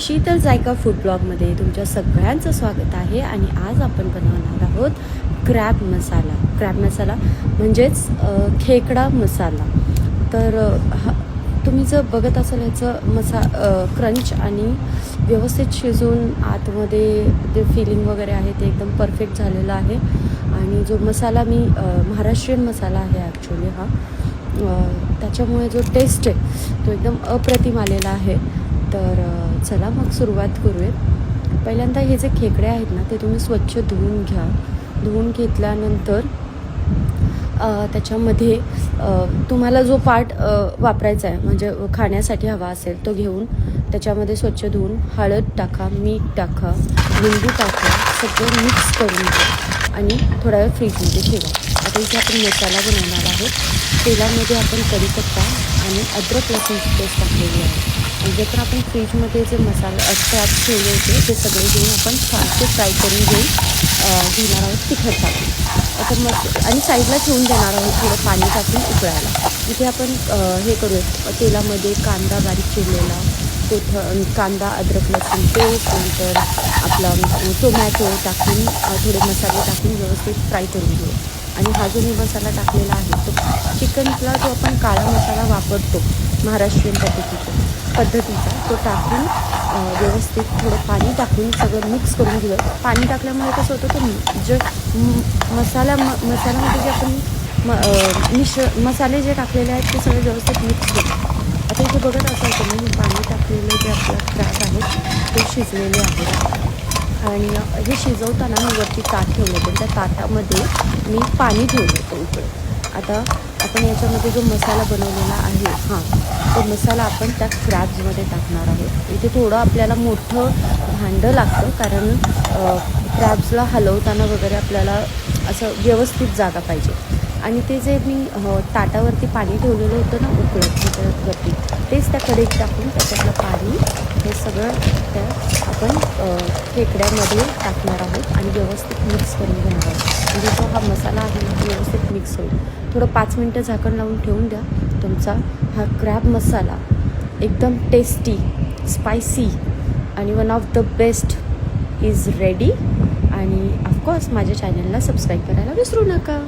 Sheetal JICA food ब्लॉगमध्ये तुमच्या सगळ्यांचं स्वागत आहे. आणि आज आपण बनवणार आहोत क्रॅब मसाला. क्रॅब मसाला म्हणजेच खेकडा मसाला. तर तुम्ही जर बघत असाल याचं क्रंच आणि व्यवस्थित शिजून आतमध्ये जे फिलिंग वगैरे आहे ते एकदम परफेक्ट झालेलं आहे. आणि जो मसाला मी महाराष्ट्रीयन मसाला आहे ॲक्च्युली हा, त्याच्यामुळे जो टेस्ट आहे तो एकदम अप्रतिम आलेला आहे. तर चला मग सुरुवात करूयात. पहिल्यांदा हे जे खेकडे आहेत ना ते तुम्ही स्वच्छ धुवून घ्या. धुवून घेतल्यानंतर त्याच्यामध्ये तुम्हाला जो पार्ट वापरायचा आहे म्हणजे खाण्यासाठी हवा असेल तो घेऊन त्याच्यामध्ये स्वच्छ धुवून हळद टाका, मीठ टाका, लिंबू टाका, सगळं मिक्स करून घ्या आणि थोडा वेळ फ्रीजमध्ये ठेवा. आता इथे आपण मसाला बनवणार आहोत. तेलामध्ये आपण कढीपत्ता आणि अद्रक लसूणची पेस्ट टाकलेली आहे. आणि जे पण आपण फ्रीजमध्ये जे मसाला क्रॅब ठेवले होते ते सगळे घेऊन आपण छानसे फ्राय करून घेणार आहोत तिखट टाकून. आता मग आणि साईडला ठेवून देणार आहोत थोडं पाणी टाकून उकळायला. इथे आपण हे करूयात तेलामध्ये कांदा बारीक चिरलेला, कांदा अद्रक लसूण पेस्ट, नंतर आपला टोमॅटो टाकून थोडे मसाले टाकून व्यवस्थित फ्राय करून घेऊ. आणि हा जो मी मसाला टाकलेला आहे तो चिकनला जो आपण काळा मसाला वापरतो महाराष्ट्रीयन पद्धतीचा तो टाकून व्यवस्थित थोडं पाणी टाकून सगळं मिक्स करून घेऊया. पाणी टाकल्यामुळे कसं होतं तर जे मसाल्यामध्ये जे आपण मसाले जे टाकलेले आहेत ते सगळे व्यवस्थित मिक्स होतं. आता इथे बघत असाल तुम्ही पाणी टाकलेले जे आपलं क्रॅब आहेत ते शिजलेले आहेत. आणि हे शिजवताना मी वरती ताट ठेवलं होतं. त्या ताटामध्ये मी पाणी ठेवलं होतं उकळत. आता आपण याच्यामध्ये जो मसाला बनवलेला आहे तो मसाला आपण त्या क्रॅब्समध्ये टाकणार आहोत. इथे थोडं आपल्याला मोठं भांडं लागतं कारण क्रॅब्सला हलवताना वगैरे आपल्याला असं व्यवस्थित जागा पाहिजे. आणि ते जे मी ताटावरती पाणी ठेवलेलं होतं ना उकळत त्याच्यावरती तेच त्या कढईत टाकून त्याच्यातलं पाणी हे सगळं त्या आपण खेकड्यामध्ये टाकणार आहोत आणि व्यवस्थित मिक्स करून घेणार आहोत. म्हणजे जो हा मसाला आहे ना व्यवस्थित मिक्स होईल. थोडं 5 मिनटं झाकण लावून ठेवून द्या. तुमचा हा क्रॅब मसाला एकदम टेस्टी, स्पायसी आणि one of the best is ready. आणि ऑफकोर्स माझ्या चॅनलला सबस्क्राईब करायला विसरू नका.